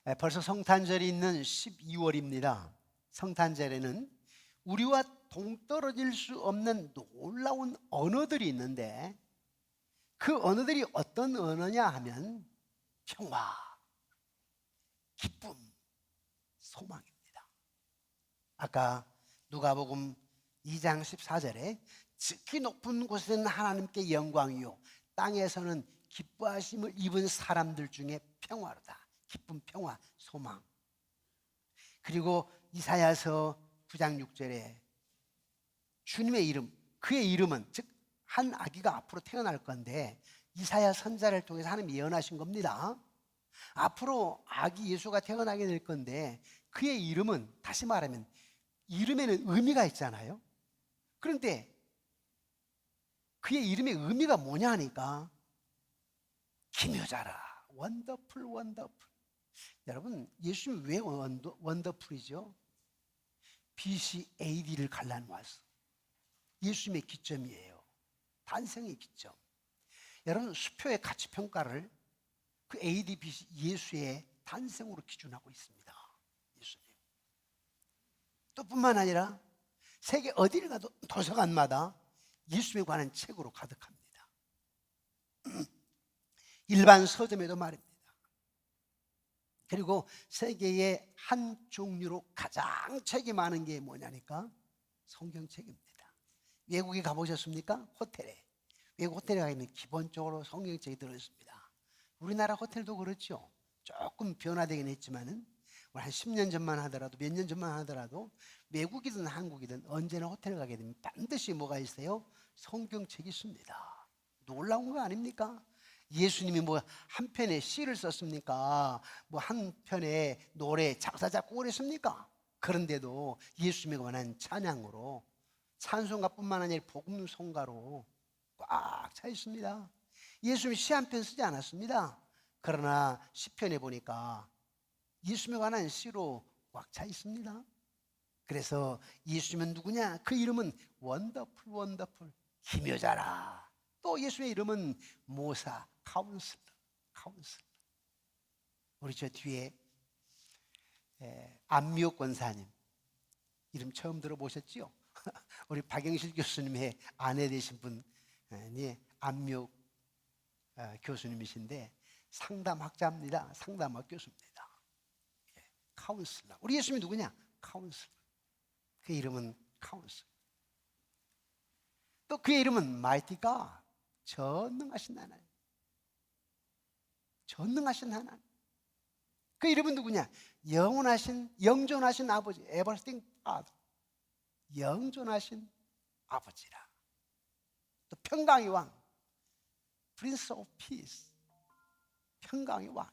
벌써 성탄절이 있는 12월입니다. 성탄절에는 우리와 동떨어질 수 없는 놀라운 언어들이 있는데, 그 언어들이 어떤 언어냐 하면 평화, 기쁨, 소망입니다. 아까 누가복음 2장 14절에 지극히 높은 곳에는 하나님께 영광이요 땅에서는 기뻐하심을 입은 사람들 중에 평화로다. 기쁨, 평화, 소망. 그리고 이사야서 9장 6절에 주님의 이름, 그의 이름은 즉 한 아기가 앞으로 태어날 건데, 이사야 선자를 통해서 하나님이 예언하신 겁니다. 앞으로 아기 예수가 태어나게 될 건데, 그의 이름은, 다시 말하면 이름에는 의미가 있잖아요. 그런데 그의 이름의 의미가 뭐냐 하니까 기묘자라, 원더풀, 원더풀. 여러분, 예수님 왜 원더풀이죠? BC AD를 갈라놓아서 예수님의 기점이에요. 탄생의 기점. 여러분, 수표의 가치평가를 그 AD BC 예수의 탄생으로 기준하고 있습니다. 예수님. 또 뿐만 아니라 세계 어디를 가도 도서관마다 예수님에 관한 책으로 가득합니다. 일반 서점에도 말입니다. 그리고 세계의 한 종류로 가장 책이 많은 게 뭐냐니까 성경책입니다. 외국에 가보셨습니까? 호텔에. 외국 호텔에 가면 기본적으로 성경책이 들어있습니다. 우리나라 호텔도 그렇죠. 조금 변화되긴 했지만은 한 10년 전만 하더라도, 몇 년 전만 하더라도 외국이든 한국이든 언제나 호텔에 가게 되면 반드시 뭐가 있어요? 성경책이 있습니다. 놀라운 거 아닙니까? 예수님이 뭐 한 편의 시를 썼습니까? 뭐 한 편의 노래, 작사, 작곡을 했습니까? 그런데도 예수님에 관한 찬양으로, 찬송가뿐만 아니라 복음성가로 꽉 차 있습니다. 예수님이 시 한 편 쓰지 않았습니다. 그러나 시편에 보니까 예수님에 관한 시로 꽉 차 있습니다. 그래서 예수님은 누구냐? 그 이름은 원더풀, 원더풀, 기묘자라. 또 예수의 이름은 모사, 카운슬러, 카운슬러. 우리 저 뒤에 안미옥 권사님 이름 처음 들어보셨지요? 우리 박영실 교수님의 아내 되신 분이 안미옥 교수님이신데 상담학자입니다. 상담학 교수입니다. 카운슬러. 우리 예수님이 누구냐? 카운슬러. 그 이름은 카운슬러. 또 그의 이름은 마이티 갓, 전능하신 하나님. 전능하신 하나님. 그 이름은 누구냐? 영원하신, 영존하신 아버지, 에버스팅 파더. 영존하신 아버지라. 또 평강의 왕, 프린스 오브 피스. 평강의 왕이라.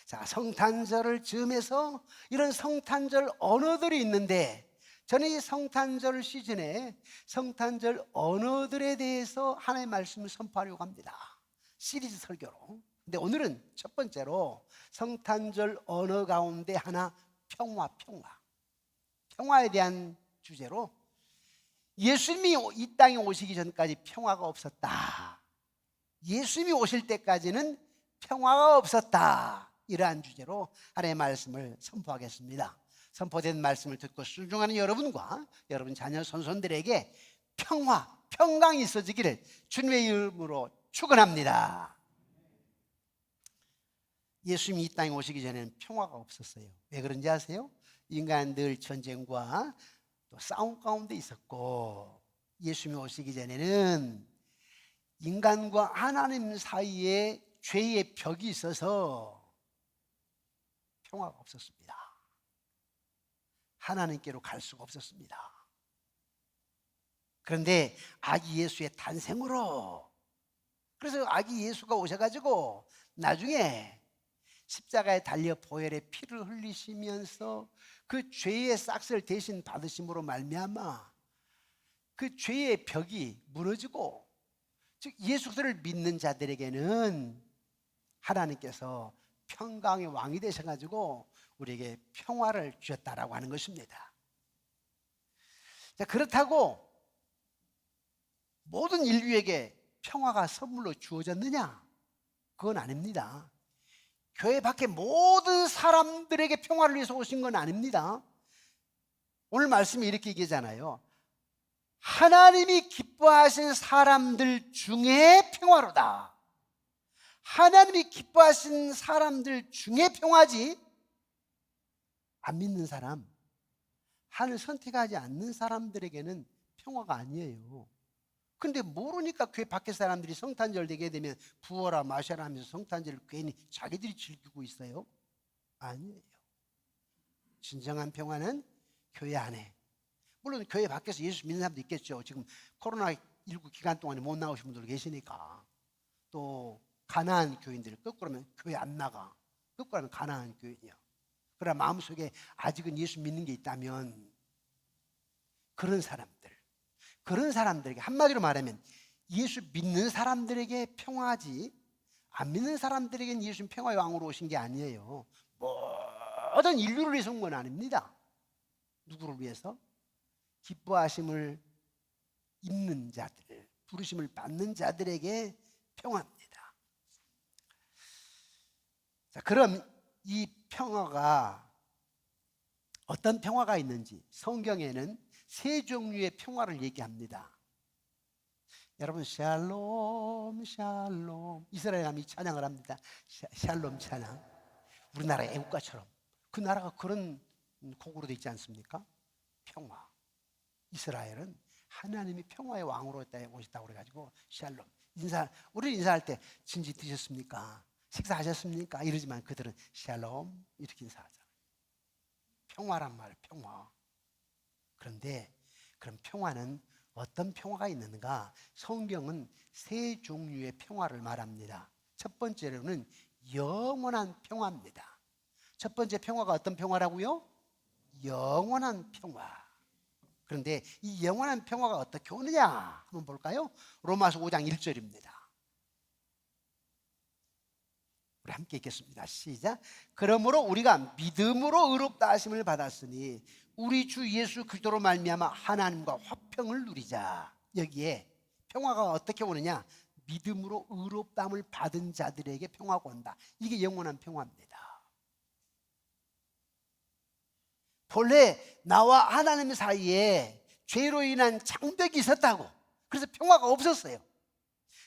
자, 성탄절을 즈음해서 이런 성탄절 언어들이 있는데, 저는 이 성탄절 시즌에 성탄절 언어들에 대해서 하나님의 말씀을 선포하려고 합니다. 시리즈 설교로. 근데 오늘은 첫 번째로 성탄절 언어 가운데 하나, 평화, 평화. 평화에 대한 주제로, 예수님이 이 땅에 오시기 전까지 평화가 없었다. 예수님이 오실 때까지는 평화가 없었다. 이러한 주제로 하나님의 말씀을 선포하겠습니다. 선포된 말씀을 듣고 순종하는 여러분과 여러분 자녀 손손들에게 평화, 평강이 있어지기를 주님의 이름으로 축원합니다. 예수님이 이 땅에 오시기 전에는 평화가 없었어요. 왜 그런지 아세요? 인간 늘 전쟁과 또 싸움 가운데 있었고, 예수님이 오시기 전에는 인간과 하나님 사이에 죄의 벽이 있어서 평화가 없었습니다. 하나님께로 갈 수가 없었습니다. 그런데 아기 예수의 탄생으로, 그래서 아기 예수가 오셔가지고 나중에 십자가에 달려 보혈의 피를 흘리시면서 그 죄의 싹을 대신 받으심으로 말미암아 그 죄의 벽이 무너지고, 즉 예수를 믿는 자들에게는 하나님께서 평강의 왕이 되셔가지고 우리에게 평화를 주셨다라고 하는 것입니다. 자, 그렇다고 모든 인류에게 평화가 선물로 주어졌느냐? 그건 아닙니다. 교회 밖에 모든 사람들에게 평화를 위해서 오신 건 아닙니다. 오늘 말씀이 이렇게 얘기하잖아요. 하나님이 기뻐하신 사람들 중에 평화로다. 하나님이 기뻐하신 사람들 중에 평화지, 안 믿는 사람, 하나님을 선택하지 않는 사람들에게는 평화가 아니에요. 근데 모르니까 교회 밖에 사람들이 성탄절 되게 되면 부어라 마셔라 하면서 성탄절을 괜히 자기들이 즐기고 있어요? 아니에요. 진정한 평화는 교회 안에, 물론 교회 밖에서 예수 믿는 사람도 있겠죠. 지금 코로나19 기간 동안에 못 나오신 분들 계시니까. 또 가난한 교인들, 거꾸로 하면 교회 안 나가, 거꾸로 하면 가난한 교인이야. 그러나 마음속에 아직은 예수 믿는 게 있다면 그런 사람들에게 한마디로 말하면 예수 믿는 사람들에게 평화지, 안 믿는 사람들에게는 예수님 평화의 왕으로 오신 게 아니에요. 모든 인류를 위해서 온 건 아닙니다. 누구를 위해서? 기뻐하심을 입는 자들, 부르심을 받는 자들에게 평화입니다. 자, 그럼 이 평화가 어떤 평화가 있는지 성경에는 세 종류의 평화를 얘기합니다. 여러분, 샬롬 샬롬, 이스라엘 하면 찬양을 합니다. 샬롬 찬양. 우리나라의 애국가처럼 그 나라가 그런 곡으로 되어 있지 않습니까? 평화. 이스라엘은 하나님이 평화의 왕으로 오셨다고 그래가지고 샬롬. 우리 인사할 때 진지 드셨습니까? 식사하셨습니까? 이러지만 그들은 샬롬 이렇게 인사하잖아요. 평화란 말, 평화. 그런데 그럼 평화는 어떤 평화가 있는가? 성경은 세 종류의 평화를 말합니다. 첫 번째로는 영원한 평화입니다. 첫 번째 평화가 어떤 평화라고요? 영원한 평화. 그런데 이 영원한 평화가 어떻게 오느냐 한번 볼까요? 로마서 5장 1절입니다. 우리 함께 읽겠습니다. 시작. 그러므로 우리가 믿음으로 의롭다 하심을 받았으니 우리 주 예수 그리스도로 말미암아 하나님과 화평을 누리자. 여기에 평화가 어떻게 오느냐? 믿음으로 의롭다함을 받은 자들에게 평화가 온다. 이게 영원한 평화입니다. 본래 나와 하나님 사이에 죄로 인한 장벽이 있었다고, 그래서 평화가 없었어요.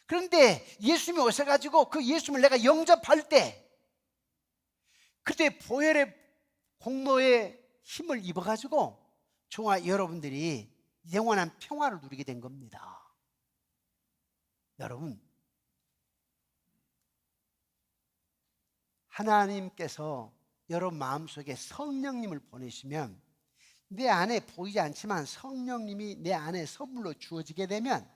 그런데 예수님이 오셔가지고 그 예수님을 내가 영접할 때, 그때 보혈의 공로의 힘을 입어가지고 저와 여러분들이 영원한 평화를 누리게 된 겁니다. 여러분, 하나님께서 여러분 마음속에 성령님을 보내시면 내 안에 보이지 않지만 성령님이 내 안에 선물로 주어지게 되면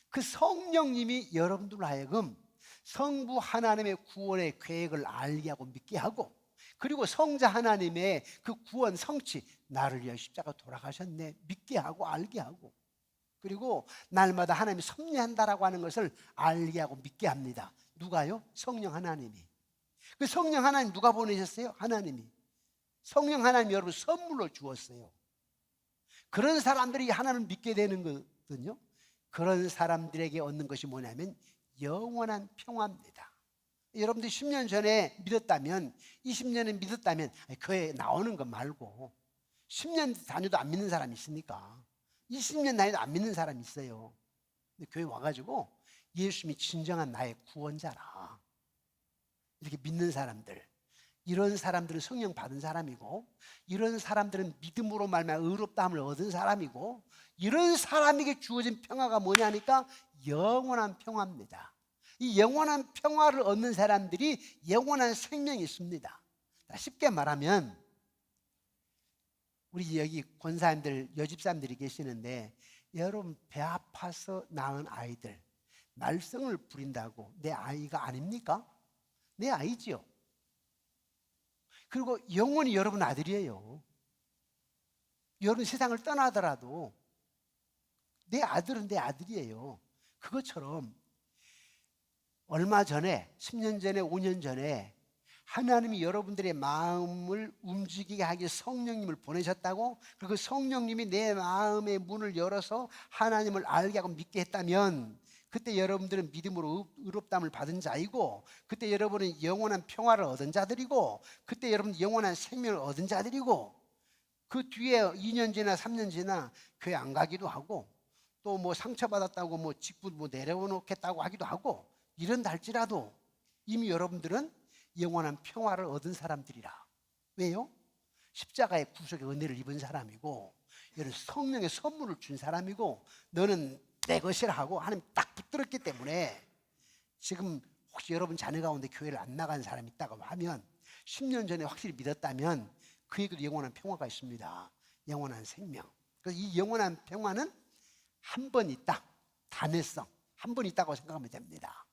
그 성령님이 여러분들로 하여금 성부 하나님의 구원의 계획을 알게 하고 믿게 하고, 그리고 성자 하나님의 그 구원 성취, 나를 위하여 십자가 돌아가셨네 믿게 하고 알게 하고, 그리고 날마다 하나님이 섭리한다라고 하는 것을 알게 하고 믿게 합니다. 누가요? 성령 하나님이. 그 성령 하나님 누가 보내셨어요? 하나님이. 성령 하나님 여러분 선물로 주었어요. 그런 사람들이 하나님을 믿게 되는 거거든요. 그런 사람들에게 얻는 것이 뭐냐면 영원한 평화입니다. 여러분들 10년 전에 믿었다면, 20년에 믿었다면 교회에 나오는 것 말고, 10년 다녀도 안 믿는 사람이 있으니까 20년 다녀도 안 믿는 사람이 있어요. 근데 교회 와가지고 예수님이 진정한 나의 구원자라 이렇게 믿는 사람들, 이런 사람들은 성령 받은 사람이고, 이런 사람들은 믿음으로 말미암아 의롭다함을 얻은 사람이고, 이런 사람에게 주어진 평화가 뭐냐니까 영원한 평화입니다. 이 영원한 평화를 얻는 사람들이 영원한 생명이 있습니다. 쉽게 말하면 우리 여기 권사님들, 여집사님들이 계시는데, 여러분 배 아파서 낳은 아이들 말썽을 부린다고 내 아이가 아닙니까? 내 아이지요. 그리고 영원히 여러분 아들이에요. 여러분 세상을 떠나더라도 내 아들은 내 아들이에요. 그것처럼 얼마 전에, 10년 전에, 5년 전에 하나님이 여러분들의 마음을 움직이게 하기 위해 성령님을 보내셨다고, 그리고 성령님이 내 마음의 문을 열어서 하나님을 알게 하고 믿게 했다면 그때 여러분들은 믿음으로 의롭다함을 받은 자이고, 그때 여러분은 영원한 평화를 얻은 자들이고, 그때 여러분 영원한 생명을 얻은 자들이고, 그 뒤에 2년 지나 3년 지나 교회 안 가기도 하고, 또 뭐 상처받았다고 뭐 직분 뭐 내려놓겠다고 하기도 하고, 이런다 할지라도 이미 여러분들은 영원한 평화를 얻은 사람들이라. 왜요? 십자가의 구속의 은혜를 입은 사람이고, 여러분 성령의 선물을 준 사람이고, 너는 내 것이라 하고 하나님 딱 붙들었기 때문에, 지금 혹시 여러분 자녀 가운데 교회를 안 나간 사람이 있다고 하면, 10년 전에 확실히 믿었다면 그에게도 영원한 평화가 있습니다. 영원한 생명. 그래서 이 영원한 평화는 한 번 있다. 단회성. 한 번 있다고 생각하면 됩니다.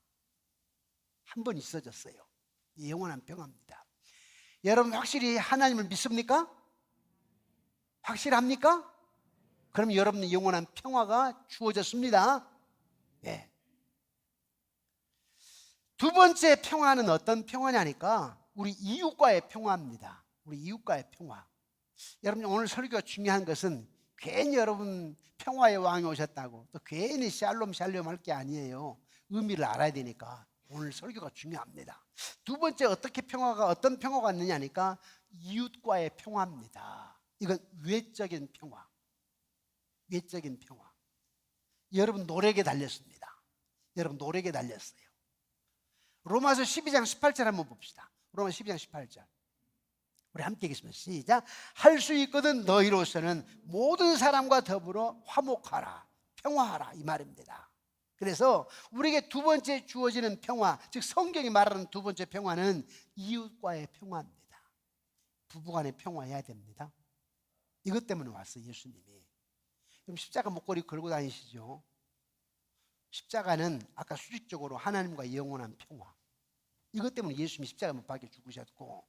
한 번 있어졌어요. 이 영원한 평화입니다. 여러분 확실히 하나님을 믿습니까? 확실합니까? 그럼 여러분의 영원한 평화가 주어졌습니다. 네. 두 번째 평화는 어떤 평화냐니까 우리 이웃과의 평화입니다. 우리 이웃과의 평화. 여러분 오늘 설교가 중요한 것은 괜히 여러분 평화의 왕이 오셨다고 또 괜히 샬롬 샬롬 할 게 아니에요. 의미를 알아야 되니까 오늘 설교가 중요합니다. 두 번째 어떤 평화가 있느냐니까 이웃과의 평화입니다. 이건 외적인 평화. 외적인 평화. 여러분 노력에 달렸습니다. 여러분 노력에 달렸어요. 로마서 12장 18절 한번 봅시다. 로마 12장 18절. 우리 함께 읽겠습니다. 시작. 할 수 있거든 너희로서는 모든 사람과 더불어 화목하라, 평화하라, 이 말입니다. 그래서 우리에게 두 번째 주어지는 평화, 즉 성경이 말하는 두 번째 평화는 이웃과의 평화입니다. 부부간의 평화해야 됩니다. 이것 때문에 왔어요, 예수님이. 그럼 십자가 목걸이 걸고 다니시죠. 십자가는 아까 수직적으로 하나님과 영원한 평화. 이것 때문에 예수님이 십자가 못 박혀 죽으셨고,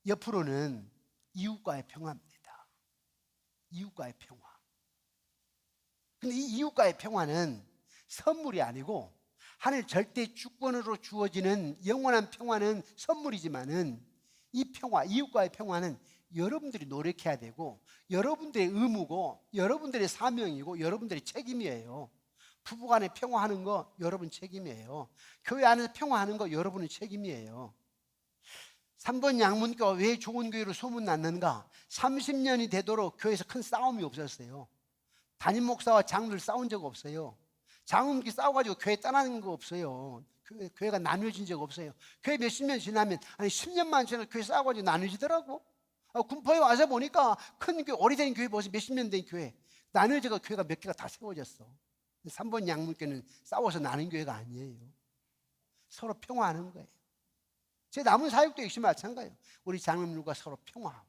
옆으로는 이웃과의 평화입니다. 이웃과의 평화. 근데 이 이웃과의 평화는 선물이 아니고 하늘 절대 주권으로 주어지는 영원한 평화는 선물이지만은, 이 평화, 이웃과의 평화는 여러분들이 노력해야 되고 여러분들의 의무고 여러분들의 사명이고 여러분들의 책임이에요. 부부간에 평화하는 거 여러분 책임이에요. 교회 안에서 평화하는 거 여러분의 책임이에요. 3번 양문교가 왜 좋은 교회로 소문났는가? 30년이 되도록 교회에서 큰 싸움이 없었어요. 담임 목사와 장로들 싸운 적 없어요. 장로들끼리 싸워가지고 교회 떠나는 거 없어요. 교회가 나뉘어진 적 없어요. 교회 몇십 년 지나면, 아니 10년만 지나면 교회 싸워가지고 나뉘어지더라고. 군포에 와서 보니까 큰 교회, 오래된 교회 벌써 몇십 년 된 교회 나뉘어져가 교회가 몇 개가 다 세워졌어. 3번 양문교는 싸워서 나는 교회가 아니에요. 서로 평화하는 거예요. 제 남은 사역도 역시 마찬가지예요. 우리 장로님과 서로 평화하고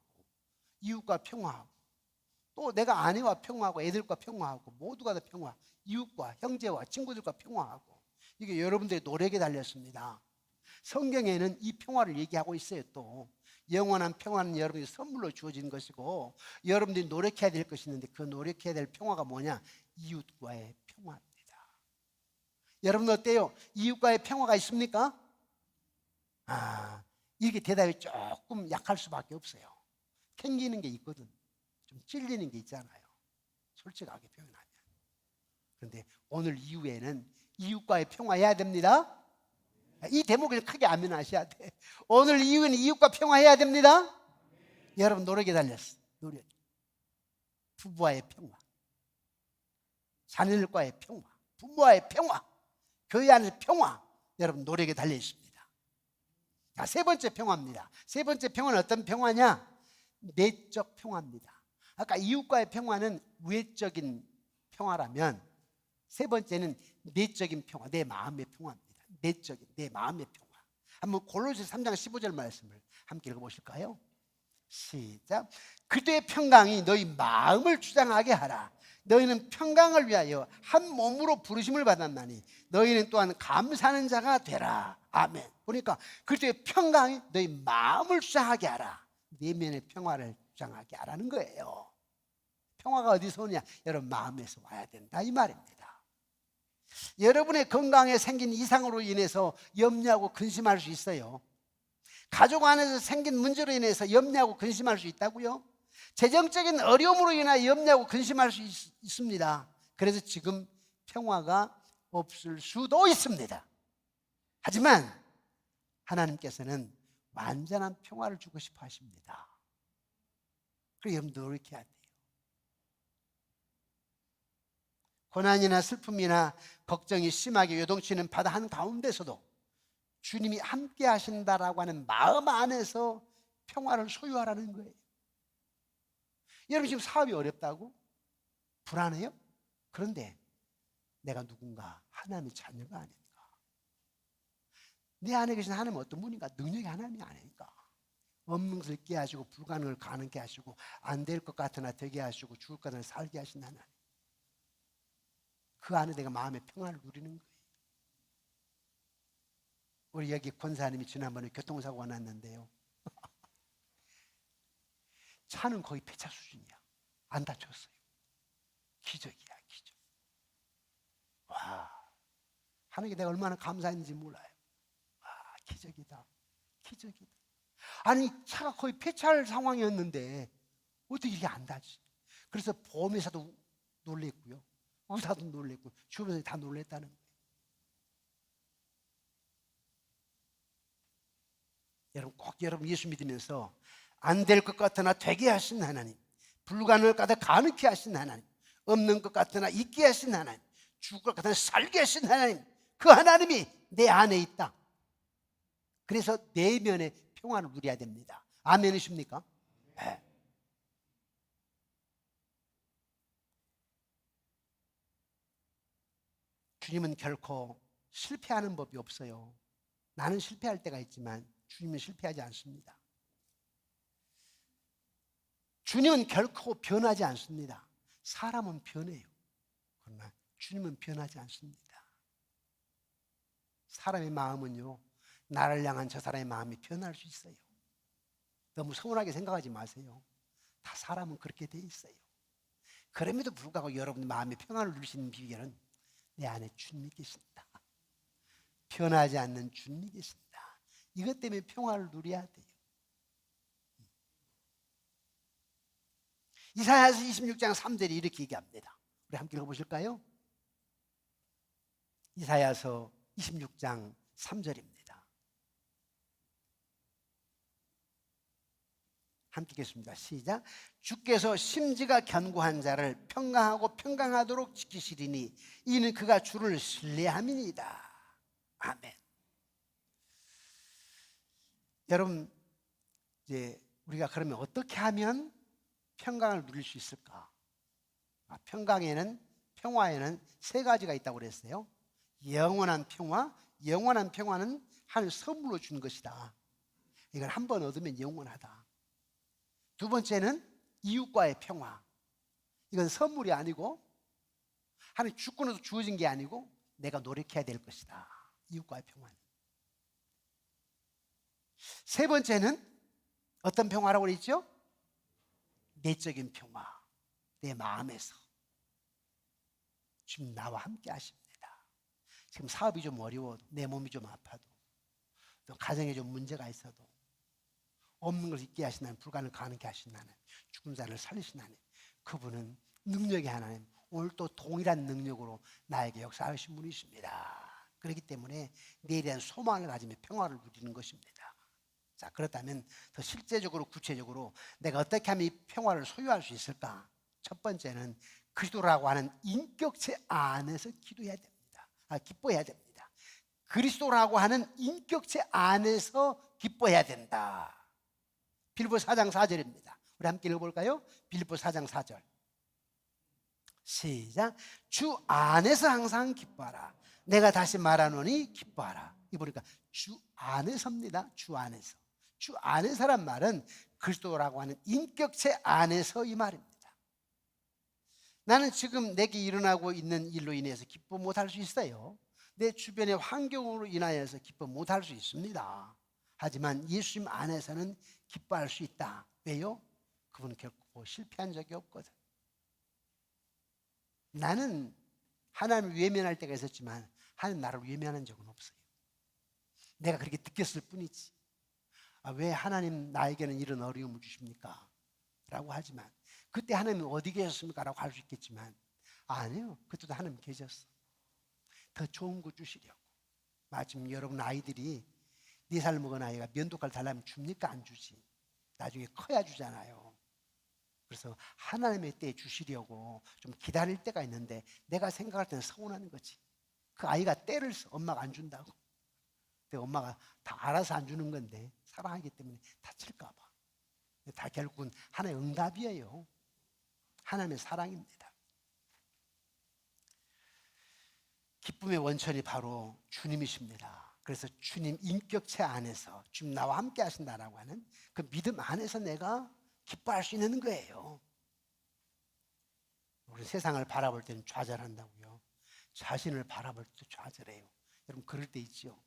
이웃과 평화하고 또 내가 아내와 평화하고 애들과 평화하고 모두가 다 평화, 이웃과 형제와 친구들과 평화하고, 이게 여러분들의 노력에 달렸습니다. 성경에는 이 평화를 얘기하고 있어요. 또 영원한 평화는 여러분에게 선물로 주어진 것이고 여러분들이 노력해야 될 것이 있는데, 그 노력해야 될 평화가 뭐냐? 이웃과의 평화입니다. 여러분 어때요? 이웃과의 평화가 있습니까? 이렇게 대답이 조금 약할 수밖에 없어요. 캥기는 게 있거든. 좀 찔리는 게 있잖아요. 솔직하게 표현하면. 그런데 오늘 이후에는 이웃과의 평화해야 됩니다. 이 대목을 크게 아멘하셔야 돼. 오늘 이후에는 이웃과 평화해야 됩니다. 여러분 노력에 달렸어. 노력. 부부와의 평화, 자녀들과의 평화, 부모와의 평화, 교회 안에서 평화, 여러분 노력에 달려 있습니다. 자, 세 번째 평화입니다. 세 번째 평화는 어떤 평화냐? 내적 평화입니다. 아까 이웃과의 평화는 외적인 평화라면, 세 번째는 내적인 평화, 내 마음의 평화입니다. 내적인, 내 마음의 평화. 한번 골로새서 3장 15절 말씀을 함께 읽어보실까요? 시작. 그대의 평강이 너희 마음을 주장하게 하라. 너희는 평강을 위하여 한 몸으로 부르심을 받았나니 너희는 또한 감사하는 자가 되라. 아멘. 보니까 그때의 평강이 너희 마음을 주장하게 하라. 내면의 평화를 주장하게 하라는 거예요. 평화가 어디서 오냐? 여러분 마음에서 와야 된다, 이 말입니다. 여러분의 건강에 생긴 이상으로 인해서 염려하고 근심할 수 있어요. 가족 안에서 생긴 문제로 인해서 염려하고 근심할 수 있다고요? 재정적인 어려움으로 인하여 염려하고 근심할 수 있습니다. 그래서 지금 평화가 없을 수도 있습니다. 하지만 하나님께서는 완전한 평화를 주고 싶어 하십니다. 그래서 여러분 노력해야 돼요. 고난이나 슬픔이나 걱정이 심하게 요동치는 바다 한가운데서도 주님이 함께 하신다라고 하는 마음 안에서 평화를 소유하라는 거예요. 여러분 지금 사업이 어렵다고? 불안해요? 그런데 내가 누군가 하나님의 자녀가 아닌가? 내 안에 계신 하나님은 어떤 분인가? 능력이 하나님이 아닐까? 없는 것을 있게 하시고 불가능을 가능케 하시고 안 될 것 같으나 되게 하시고 죽을 것 같으나 살게 하신 하나님. 그 안에 내가 마음의 평안을 누리는 거예요. 우리 여기 권사님이 지난번에 교통사고가 났는데요. 차는 거의 폐차 수준이야. 안 다쳤어요. 기적이야, 기적. 와, 하나님께 내가 얼마나 감사했는지 몰라요. 와, 기적이다, 기적이다. 아니 차가 거의 폐차할 상황이었는데 어떻게 이게 안 다치? 그래서 보험회사도 놀랬고요, 의사도 놀랬고 주변에서 다 놀랬다는 거예요. 여러분 꼭 여러분 예수 믿으면서 안 될 것 같으나 되게 하신 하나님, 불가능할 것 같아 가능케 하신 하나님, 없는 것 같으나 있게 하신 하나님, 죽을 것 같으나 살게 하신 하나님, 그 하나님이 내 안에 있다. 그래서 내면의 평안을 누려야 됩니다. 아멘이십니까? 네. 주님은 결코 실패하는 법이 없어요. 나는 실패할 때가 있지만 주님은 실패하지 않습니다. 주님은 결코 변하지 않습니다. 사람은 변해요. 그러나 주님은 변하지 않습니다. 사람의 마음은요, 나를 향한 저 사람의 마음이 변할 수 있어요. 너무 서운하게 생각하지 마세요. 다 사람은 그렇게 돼 있어요. 그럼에도 불구하고 여러분의 마음의 평안을 누리시는 비결은 내 안에 주님이 계신다. 변하지 않는 주님이 계신다. 이것 때문에 평화를 누려야 돼요. 이사야서 26장 3절이 이렇게 얘기합니다. 우리 함께 읽어보실까요? 이사야서 26장 3절입니다. 함께 읽겠습니다. 시작. 주께서 심지가 견고한 자를 평강하고 평강하도록 지키시리니 이는 그가 주를 신뢰함이니이다. 아멘. 여러분, 이제 우리가 그러면 어떻게 하면 평강을 누릴 수 있을까? 평화에는 세 가지가 있다고 그랬어요. 영원한 평화, 영원한 평화는 하나님 선물로 준 것이다. 이걸 한 번 얻으면 영원하다. 두 번째는 이웃과의 평화. 이건 선물이 아니고 하나님 주권에서 주어진 게 아니고 내가 노력해야 될 것이다. 이웃과의 평화는. 세 번째는 어떤 평화라고 그랬죠? 내적인 평화. 내 마음에서 지금 나와 함께 하십니다. 지금 사업이 좀 어려워, 내 몸이 좀 아파도, 또 가정에 좀 문제가 있어도 없는 것을 있게 하신 하나님, 불가능을 가능케 하신 하나님, 죽은 자를 살리신 하나님, 그분은 능력의 하나님, 오늘 또 동일한 능력으로 나에게 역사하신 분이십니다. 그렇기 때문에 내일에 대한 소망을 가지며 평화를 누리는 것입니다. 자, 그렇다면 더 실제적으로 구체적으로 내가 어떻게 하면 이 평화를 소유할 수 있을까? 첫 번째는 그리스도라고 하는 인격체 안에서 기도해야 됩니다. 기뻐해야 됩니다. 그리스도라고 하는 인격체 안에서 기뻐해야 된다. 빌립보 4장 4절입니다. 우리 함께 읽어볼까요? 빌립보 4장 4절. 시작. 주 안에서 항상 기뻐하라. 내가 다시 말하노니 기뻐하라. 이 보니까 주 안에서입니다. 주 안에서. 주 안에서란 말은 그리스도라고 하는 인격체 안에서 이 말입니다. 나는 지금 내게 일어나고 있는 일로 인해서 기뻐 못할 수 있어요. 내 주변의 환경으로 인하여서 기뻐 못할 수 있습니다. 하지만 예수님 안에서는 기뻐할 수 있다. 왜요? 그분은 결코 실패한 적이 없거든. 나는 하나님을 외면할 때가 있었지만 하나님 나를 외면한 적은 없어요. 내가 그렇게 느꼈을 뿐이지. 왜 하나님 나에게는 이런 어려움을 주십니까? 라고 하지만 그때 하나님은 어디 계셨습니까? 라고 할 수 있겠지만 아니요, 그때도 하나님 계셨어. 더 좋은 거 주시려고. 마침 여러분 아이들이 4살 먹은 아이가 면도칼 달라면 줍니까? 안 주지. 나중에 커야 주잖아요. 그래서 하나님의 때에 주시려고 좀 기다릴 때가 있는데 내가 생각할 때는 서운한 거지. 그 아이가 때를 써. 엄마가 안 준다고. 근데 엄마가 다 알아서 안 주는 건데 사랑하기 때문에 다칠까 봐. 다 결국은 하나의 응답이에요. 하나님의 사랑입니다. 기쁨의 원천이 바로 주님이십니다. 그래서 주님 인격체 안에서 주님 나와 함께 하신다라고 하는 그 믿음 안에서 내가 기뻐할 수 있는 거예요. 우리 세상을 바라볼 때는 좌절한다고요. 자신을 바라볼 때도 좌절해요. 여러분 그럴 때 있죠.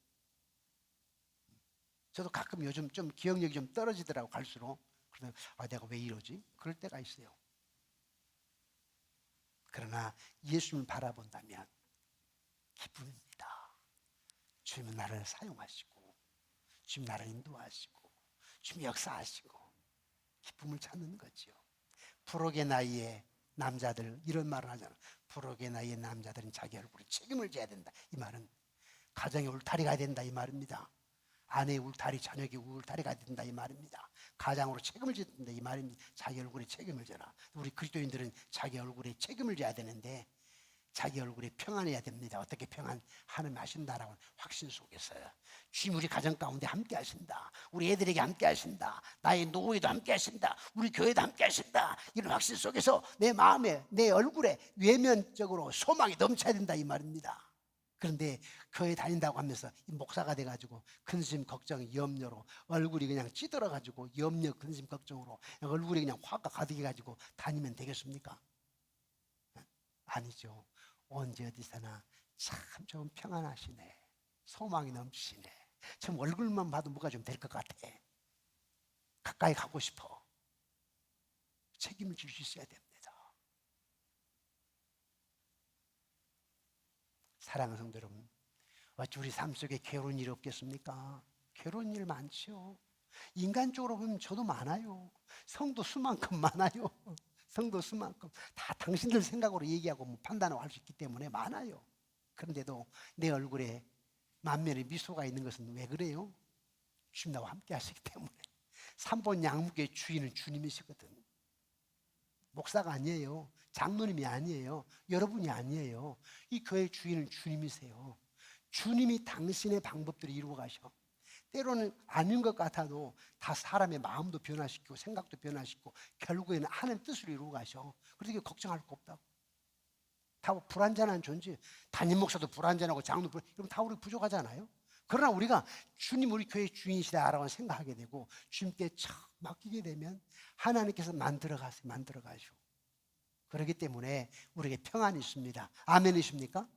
저도 가끔 요즘 좀 기억력이 좀 떨어지더라고 갈수록. 그래서 내가 왜 이러지? 그럴 때가 있어요. 그러나 예수님을 바라본다면 기쁨입니다. 주님은 나를 사용하시고 주님 나를 인도하시고 주님 역사하시고 기쁨을 찾는 거죠. 부록의 나이에 남자들 이런 말을 하잖아. 부록의 나이에 남자들은 자기 얼굴에 책임을 져야 된다. 이 말은 가정의 울타리가 된다 이 말입니다. 아내의 울타리, 자녀의 울타리가 된다 이 말입니다. 가장으로 책임을 져야 된다 이 말입니다. 자기 얼굴에 책임을 져라. 우리 그리스도인들은 자기 얼굴에 책임을 져야 되는데 자기 얼굴에 평안해야 됩니다. 어떻게 평안? 하나님 하신다라고 확신 속에서요. 주님 우리 가정 가운데 함께 하신다. 우리 애들에게 함께 하신다. 나의 노후에도 함께 하신다. 우리 교회도 함께 하신다. 이런 확신 속에서 내 마음에 내 얼굴에 외면적으로 소망이 넘쳐야 된다 이 말입니다. 그런데 교회 다닌다고 하면서 목사가 돼가지고 근심, 걱정, 염려로 얼굴이 그냥 찌들어가지고 염려, 근심, 걱정으로 얼굴이 그냥 화가 가득해가지고 다니면 되겠습니까? 아니죠. 언제 어디서나 참 좀 평안하시네. 소망이 넘치네. 참 얼굴만 봐도 뭐가 좀 될 것 같아. 가까이 가고 싶어. 책임을 질 수 있어야 됩니다. 사랑하는 성도 여러분, 어찌 우리 삶 속에 괴로운 일이 없겠습니까? 괴로운 일 많죠. 인간적으로 보면 저도 많아요. 성도 수만큼 많아요. 성도 수만큼 다 당신들 생각으로 얘기하고 판단하고 할 수 있기 때문에 많아요. 그런데도 내 얼굴에 만면의 미소가 있는 것은 왜 그래요? 주님 나와 함께 하시기 때문에. 3번 양육의 주인은 주님이시거든. 목사가 아니에요. 장로님이 아니에요. 여러분이 아니에요. 이 교회의 주인은 주님이세요. 주님이 당신의 방법들을 이루어 가셔. 때로는 아닌 것 같아도 다 사람의 마음도 변화시키고 생각도 변화시키고 결국에는 하나님 뜻을 이루어 가셔. 그렇게 걱정할 거 없다고. 다 불완전한 존재. 담임 목사도 불완전하고 장로 이러면 다 우리 부족하잖아요. 그러나 우리가 주님 우리 교회의 주인이시다라고 생각하게 되고 주님께 척 맡기게 되면 하나님께서 만들어 가시오. 그렇기 때문에 우리에게 평안이 있습니다. 아멘이십니까?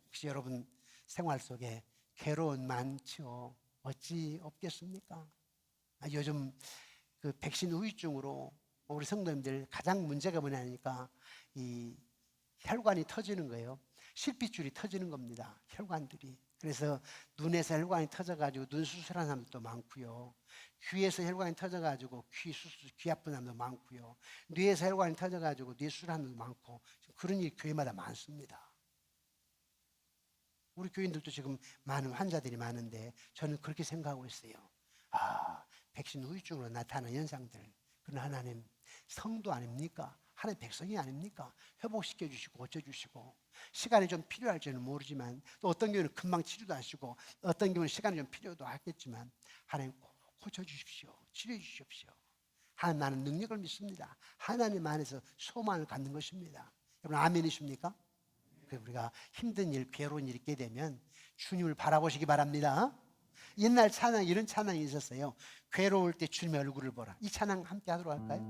혹시 여러분 생활 속에 괴로움 많죠? 어찌 없겠습니까? 요즘 그 백신 후유증으로 우리 성도님들 가장 문제가 뭐냐니까 이 혈관이 터지는 거예요. 실핏줄이 터지는 겁니다. 혈관들이. 그래서 눈에서 혈관이 터져가지고 눈 수술하는 사람들도 많고요. 귀에서 혈관이 터져가지고 귀 아픈 사람도 많고요. 뇌에서 혈관이 터져가지고 뇌 수술하는 사람도 많고 그런 일이 교회마다 많습니다. 우리 교인들도 지금 많은 환자들이 많은데 저는 그렇게 생각하고 있어요. 백신 후유증으로 나타나는 현상들. 그러나 하나님 성도 아닙니까? 하나님 백성이 아닙니까? 회복시켜 주시고 고쳐주시고 시간이 좀 필요할지는 모르지만 또 어떤 경우는 금방 치료도 하시고 어떤 경우는 시간이 좀 필요도 하겠지만 하나님 꼭 고쳐주십시오. 치료해 주십시오. 하나님 나는 능력을 믿습니다. 하나님 안에서 소망을 갖는 것입니다. 여러분 아멘이십니까? 우리가 힘든 일, 괴로운 일 있게 되면 주님을 바라보시기 바랍니다. 옛날 찬양 이런 찬양이 있었어요. 괴로울 때 주님의 얼굴을 보라. 이 찬양 함께 하도록 할까요?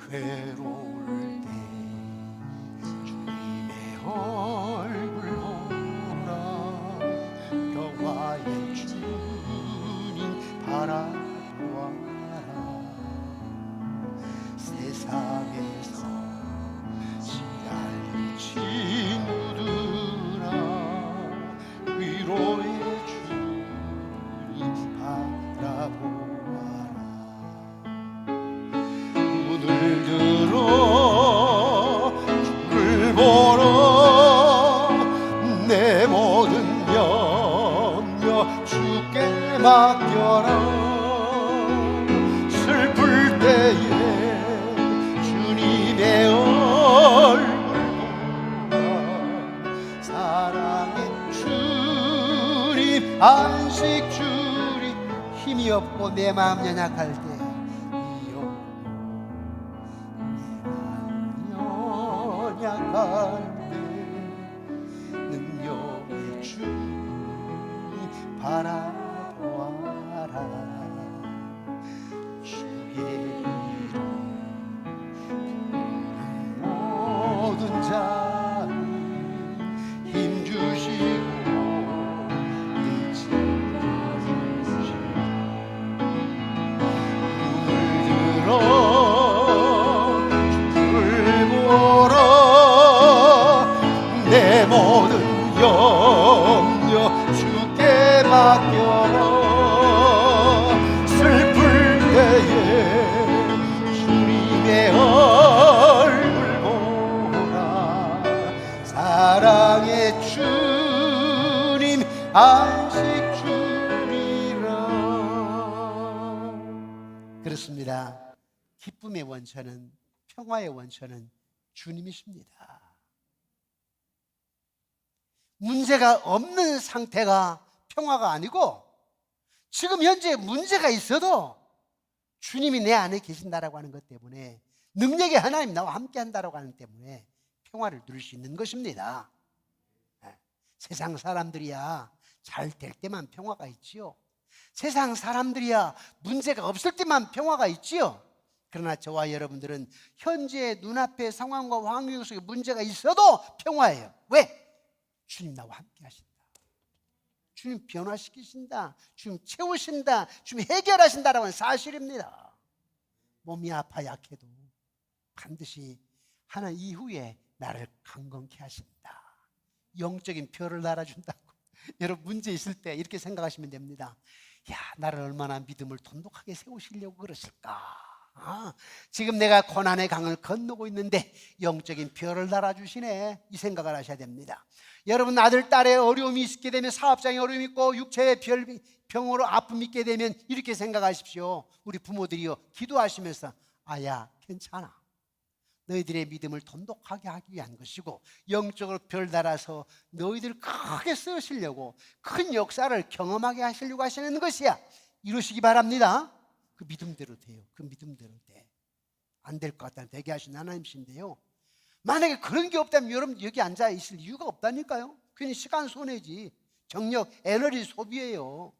괴로울 때 주님의 얼굴 보라. 평화의 주님 바라보아라. 세상에서 지랄 친구들아 맡겨라. 슬플 때에 주님의 얼굴 보라. 사랑의 주님, 안식 주님, 힘이 없고 내 마음 연약할 때, 연약할 때 능력의 주님 바라보아라. 주의 이름 모든 자는 힘주시고 눈을 들어 주를 보라. 내 모든 염려 주께 맡겨라. 슬플 때에 주님의 얼굴 보라. 사랑의 주님, 안식 주리라. 그렇습니다. 기쁨의 원천은, 평화의 원천은 주님이십니다. 문제가 없는 상태가 평화가 아니고, 지금 현재 문제가 있어도 주님이 내 안에 계신다라고 하는 것 때문에, 능력의 하나님 나와 함께 한다라고 하는 때문에 평화를 누릴 수 있는 것입니다. 세상 사람들이야 잘 될 때만 평화가 있지요. 세상 사람들이야 문제가 없을 때만 평화가 있지요. 그러나 저와 여러분들은 현재 눈앞의 상황과 환경 속에 문제가 있어도 평화예요. 왜? 주님 나와 함께 하신다. 주님 변화시키신다. 주님 채우신다. 주님 해결하신다라고 하는 사실입니다. 몸이 아파 약해도 반드시 하나님 이후에 나를 강건케 하신다. 영적인 별을 달아준다고. 여러분 문제 있을 때 이렇게 생각하시면 됩니다. 야, 나를 얼마나 믿음을 돈독하게 세우시려고 그러실까. 지금 내가 고난의 강을 건너고 있는데 영적인 별을 달아주시네, 이 생각을 하셔야 됩니다. 여러분 아들 딸의 어려움이 있게 되면, 사업장에 어려움이 있고 육체의 병으로 아픔이 있게 되면 이렇게 생각하십시오. 우리 부모들이요, 기도하시면서 아야 괜찮아, 너희들의 믿음을 돈독하게 하기 위한 것이고 영적으로 별 달아서 너희들 크게 쓰시려고 큰 역사를 경험하게 하시려고 하시는 것이야. 이루시기 바랍니다. 그 믿음대로 돼요. 그 믿음대로 돼. 안 될 것 같다면 되게 하신 하나님이신데요, 만약에 그런 게 없다면 여러분 여기 앉아 있을 이유가 없다니까요. 괜히 시간 손해지, 정력, 에너지 소비예요.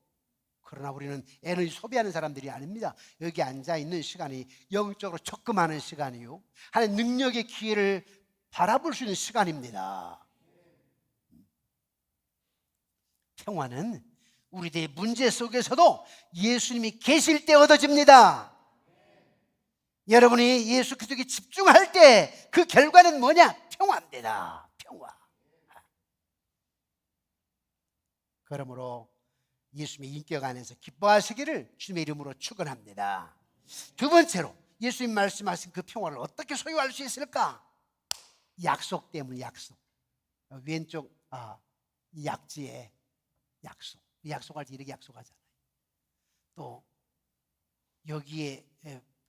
그러나 우리는 에너지 소비하는 사람들이 아닙니다. 여기 앉아 있는 시간이 영적으로 적금하는 시간이요, 하나님 능력의 기회를 바라볼 수 있는 시간입니다. 평화는 우리들의 문제 속에서도 예수님이 계실 때 얻어집니다. 여러분이 예수 그리스도에 집중할 때 그 결과는 뭐냐? 평화입니다. 평화. 그러므로 예수님의 인격 안에서 기뻐하시기를 주님의 이름으로 축원합니다. 두 번째로 예수님 말씀하신 그 평화를 어떻게 소유할 수 있을까? 약속 때문에. 약속. 왼쪽 약지에 약속. 약속할 때 이렇게 약속하잖아요. 또 여기에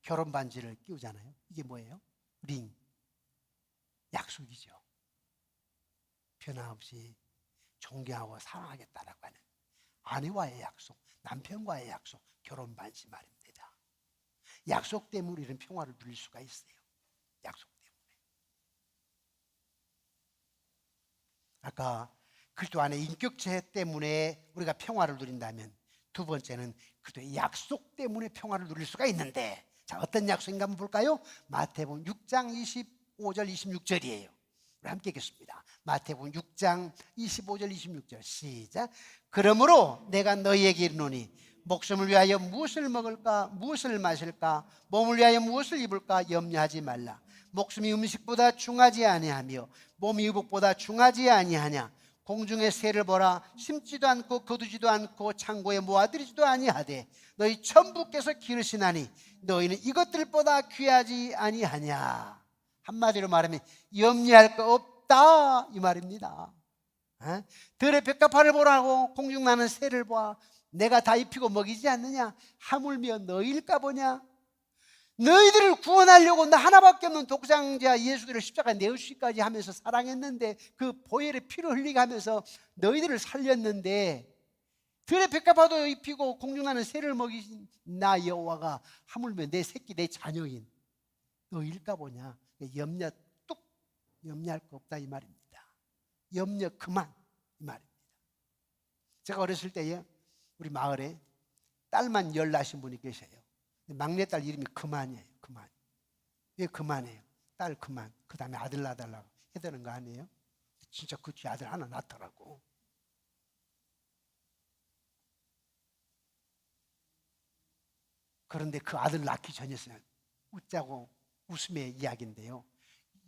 결혼 반지를 끼우잖아요. 이게 뭐예요? 링. 약속이죠. 변함없이 존경하고 사랑하겠다라고 하는 아내와의 약속, 남편과의 약속, 결혼 반지 말입니다. 약속 때문에 이런 평화를 누릴 수가 있어요. 약속 때문에. 아까 그리스도 안에 인격체 때문에 우리가 평화를 누린다면, 두 번째는 그리스도의 약속 때문에 평화를 누릴 수가 있는데, 자, 어떤 약속인가 한번 볼까요? 마태복음 6장 25절 26절이에요. 우리 함께 읽겠습니다. 마태복음 6장 25절 26절 시작. 그러므로 내가 너희에게 이르노니 목숨을 위하여 무엇을 먹을까, 무엇을 마실까, 몸을 위하여 무엇을 입을까 염려하지 말라. 목숨이 음식보다 중하지 아니하며 몸이 의복보다 중하지 아니하냐. 공중의 새를 보라. 심지도 않고 거두지도 않고 창고에 모아들이지도 아니하되 너희 천부께서 기르시나니 너희는 이것들보다 귀하지 아니하냐. 한마디로 말하면 염려할 거 없다, 이 말입니다. 들의 벽가파를 보라고 공중 나는 새를 봐. 내가 다 입히고 먹이지 않느냐? 하물며 너희일까 보냐? 너희들을 구원하려고 나 하나밖에 없는 독생자 예수를 십자가에 내어주기까지 하면서 사랑했는데, 그 보혈의 피를 흘리게 하면서 너희들을 살렸는데, 들의 백합화도 입히고 공중나는 새를 먹이신 나 여호와가 하물며 내 새끼 내 자녀인 너희일까 보냐? 염려 뚝, 염려할 거 없다 이 말입니다. 염려 그만 이 말입니다. 제가 어렸을 때에 우리 마을에 딸만 열 낳으신 분이 계세요. 막내딸 이름이 그만이에요. 그만. 왜 그만이에요? 딸 그만. 그 다음에 아들 낳아달라고 해야 되는 거 아니에요? 진짜 그 뒤에 아들 하나 낳더라고. 그런데 그 아들 낳기 전이었어요. 웃자고 웃음의 이야기인데요.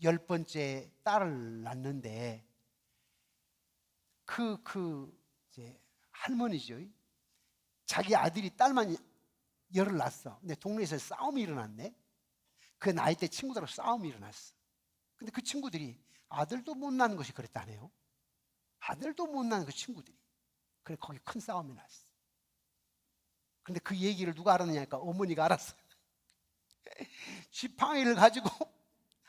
10번째 딸을 낳는데 이제 할머니죠. 자기 아들이 딸만 열을 낳았어. 근데 동네에서 싸움이 일어났네. 그 나이 때 친구들하고 싸움이 일어났어. 근데 그 친구들이 아들도 못 낳는 것이 그랬다네요. 아들도 못 낳는 그 친구들이. 그래 거기 큰 싸움이 났어. 근데 그 얘기를 누가 알았느냐니까 어머니가 알았어. 지팡이를 가지고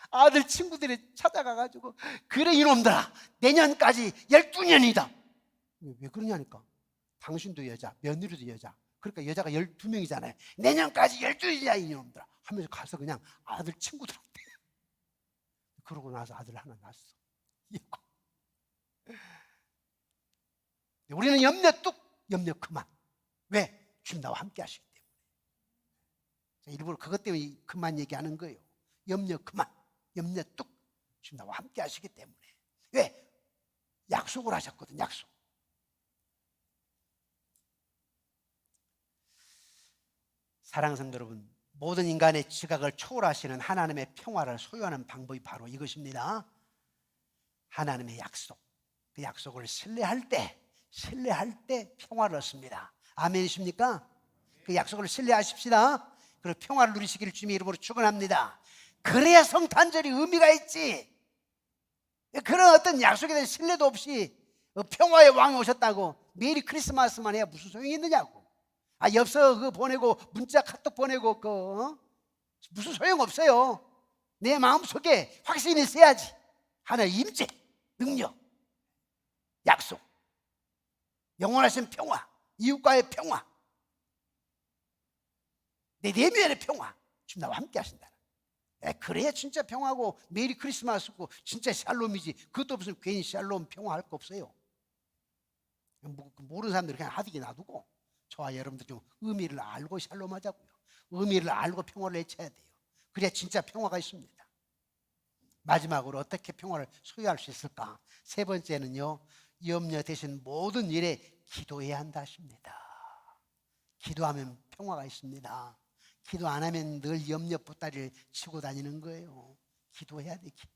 아들 친구들이 찾아가가지고, 그래 이놈들아 내년까지 12년이다. 왜 그러냐니까 당신도 여자, 며느리도 여자, 그러니까 여자가 12명이잖아요. 내년까지 12년이야 이놈들아 하면서 가서 그냥 아들 친구들한테. 그러고 나서 아들 하나 낳았어. 우리는 염려 뚝, 염려 그만. 왜? 주님 나와 함께 하시기 때문에. 일부러 그것 때문에 그만 얘기하는 거예요. 염려 그만, 염려 뚝, 주님 나와 함께 하시기 때문에. 왜? 약속을 하셨거든. 약속. 사랑하는 성도 여러분, 모든 인간의 지각을 초월하시는 하나님의 평화를 소유하는 방법이 바로 이것입니다. 하나님의 약속. 그 약속을 신뢰할 때 평화를 얻습니다. 아멘이십니까? 그 약속을 신뢰하십시다. 그리고 평화를 누리시기를 주님의 이름으로 축원합니다. 그래야 성탄절이 의미가 있지. 그런 어떤 약속에 대한 신뢰도 없이 평화의 왕이 오셨다고 메리 크리스마스만 해야 무슨 소용이 있느냐고. 엽서 그거 보내고 문자 카톡 보내고 무슨 소용 없어요. 내 마음속에 확신이 있어야지. 하나의 임재, 능력, 약속, 영원하신 평화, 이웃과의 평화, 내 내면의 평화, 주님 나와 함께 하신다. 그래야 진짜 평화고 메리 크리스마스고 진짜 샬롬이지. 그것도 없으면 괜히 샬롬 평화할 거 없어요. 모르는 사람들이 그냥 하듯이 놔두고, 저와 여러분들 좀 의미를 알고 샬롬하자고요. 의미를 알고 평화를 외쳐야 돼요. 그래야 진짜 평화가 있습니다. 마지막으로 어떻게 평화를 소유할 수 있을까? 세 번째는요, 염려 대신 모든 일에 기도해야 한다 하십니다. 기도하면 평화가 있습니다. 기도 안 하면 늘 염려 보따리를 치고 다니는 거예요. 기도해야 돼, 기도.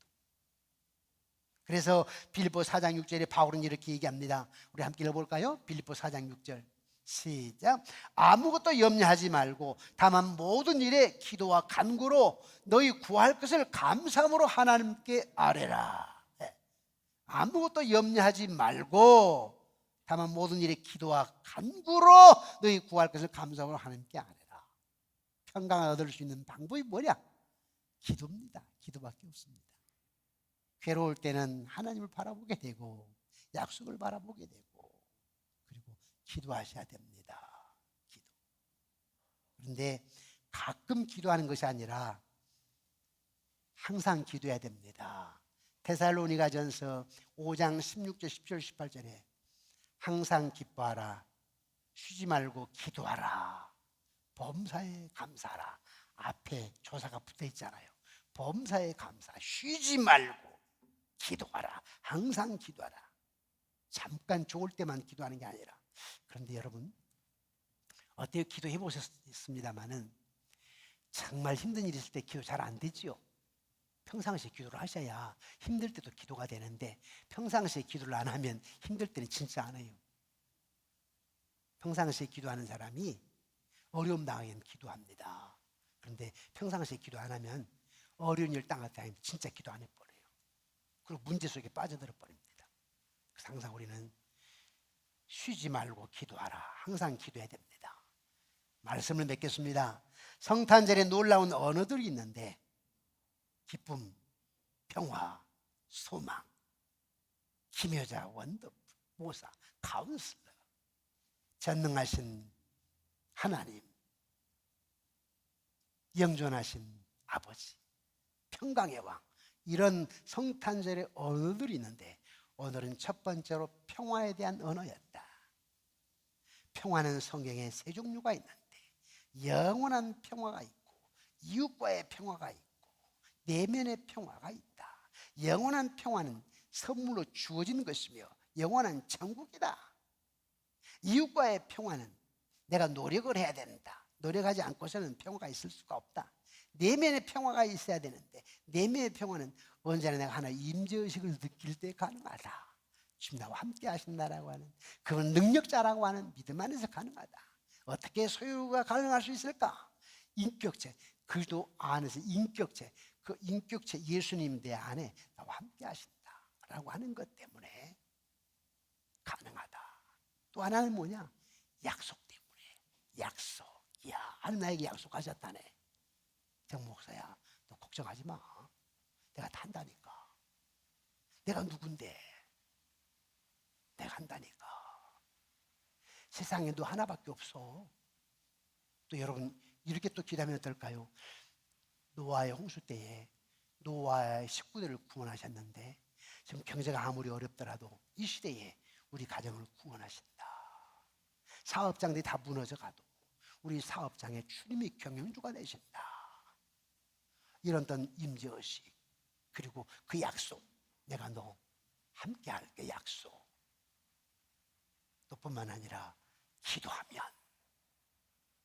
그래서 빌립보 4장 6절에 바울은 이렇게 얘기합니다. 우리 함께 읽어볼까요? 빌립보 4장 6절 시작. 아무것도 염려하지 말고 다만 모든 일에 기도와 간구로 너희 구할 것을 감사함으로 하나님께 아뢰라. 아무것도 염려하지 말고 다만 모든 일에 기도와 간구로 너희 구할 것을 감사함으로 하나님께 아뢰라. 평강을 얻을 수 있는 방법이 뭐냐? 기도입니다. 기도밖에 없습니다. 괴로울 때는 하나님을 바라보게 되고 약속을 바라보게 되고, 그리고 기도하셔야 됩니다. 기도. 그런데 가끔 기도하는 것이 아니라 항상 기도해야 됩니다. 데살로니가전서 5장 16절 17절 18절에 항상 기뻐하라, 쉬지 말고 기도하라, 범사에 감사하라. 앞에 조사가 붙어 있잖아요. 범사에 감사, 쉬지 말고 기도하라. 항상 기도하라. 잠깐 좋을 때만 기도하는 게 아니라. 그런데 여러분, 어때요? 기도해 보셨습니다마는 정말 힘든 일이 있을 때 기도 잘 안 되지요. 평상시에 기도를 하셔야 힘들 때도 기도가 되는데, 평상시에 기도를 안 하면 힘들 때는 진짜 안 해요. 평상시에 기도하는 사람이 어려움 당하면 기도합니다. 그런데 평상시에 기도 안 하면 어려운 일 당할 때 진짜 기도 안 해버려요. 그리고 문제 속에 빠져들어 버립니다. 그래서 항상 우리는 쉬지 말고 기도하라. 항상 기도해야 됩니다. 말씀을 맺겠습니다. 성탄절에 놀라운 언어들이 있는데 기쁨, 평화, 소망, 기묘자, 원더, 모사, 카운슬러, 전능하신 하나님, 영존하신 아버지, 평강의 왕, 이런 성탄절의 언어들이 있는데 오늘은 첫 번째로 평화에 대한 언어였다. 평화는 성경에 세 종류가 있는데 영원한 평화가 있고 이웃과의 평화가 있고 내면의 평화가 있다. 영원한 평화는 선물로 주어진 것이며 영원한 천국이다. 이웃과의 평화는 내가 노력을 해야 된다. 노력하지 않고서는 평화가 있을 수가 없다. 내면의 평화가 있어야 되는데 내면의 평화는 언제나 내가 하나 임재의식을 느낄 때 가능하다. 주님 나와 함께 하신다라고 하는 그분 능력자라고 하는 믿음 안에서 가능하다. 어떻게 소유가 가능할 수 있을까? 인격체, 그리스도 안에서 인격체, 그 인격체 예수님 내 안에 나와 함께 하신다라고 하는 것 때문에 가능하다. 또 하나는 뭐냐? 약속 때문에. 약속. 이야, 하나님 나에게 약속하셨다네. 정 목사야, 너 걱정하지 마. 내가 다 한다니까. 내가 누군데? 내가 한다니까. 세상에 너 하나밖에 없어. 또 여러분 이렇게 또 기도하면 어떨까요? 노아의 홍수 때에 노아의 식구들을 구원하셨는데 지금 경제가 아무리 어렵더라도 이 시대에 우리 가정을 구원하신다. 사업장들이 다 무너져가도 우리 사업장에 주님이 경영주가 되신다. 이런 어떤 임재의식 그리고 그 약속, 내가 너 함께 할게 약속. 또 뿐만 아니라 기도하면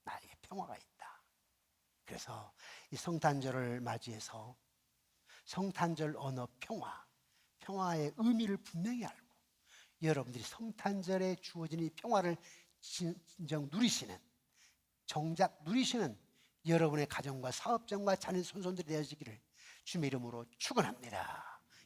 나에게 평화가 있다. 그래서 이 성탄절을 맞이해서 성탄절 언어 평화, 평화의 의미를 분명히 알고 여러분들이 성탄절에 주어진 이 평화를 진정 누리시는, 정작 누리시는 여러분의 가정과 사업장과 자녀 손손들이 되어지기를 주님의 이름으로 축원합니다.